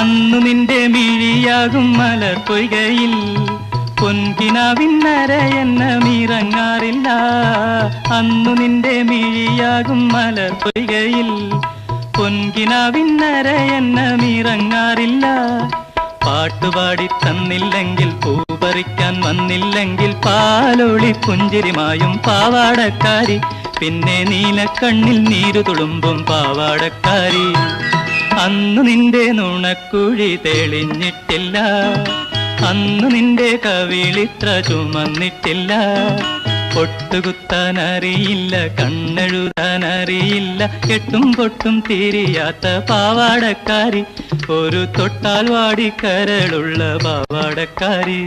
അന്നു നിന്റെ മിഴിയാകും മലർ പൊയ്കയിൽ പൊൻകിനാവിന്നരയെന്നമിറങ്ങാറില്ല. അന്നു നിന്റെ മിഴിയാകും മലർ പൊയ്കയിൽ പൊൻകിനാവിന്നരയെന്നമിറങ്ങാറില്ല. പാട്ടുപാടി തന്നില്ലെങ്കിൽ പൂ പറിക്കാൻ വന്നില്ലെങ്കിൽ പാലൊളി പുഞ്ചിരിമായും പാവാടക്കാരി, പിന്നെ നീലക്കണ്ണിൽ നീരു തുളുമ്പും പാവാടക്കാരി. അന്നു നിന്റെ നുണക്കുഴി തെളിഞ്ഞിട്ടില്ല, അന്നു നിന്റെ കവിളിത്ര ചുമന്നിട്ടില്ല. പൊട്ടുകുത്താനറിയില്ല, കണ്ണെഴുതാനറിയില്ല, കെട്ടും പൊട്ടും തിരിയാത്ത പാവാടക്കാരി, ഒരു തൊട്ടാൽ വാടിക്കരളുള്ള പാവാടക്കാരി.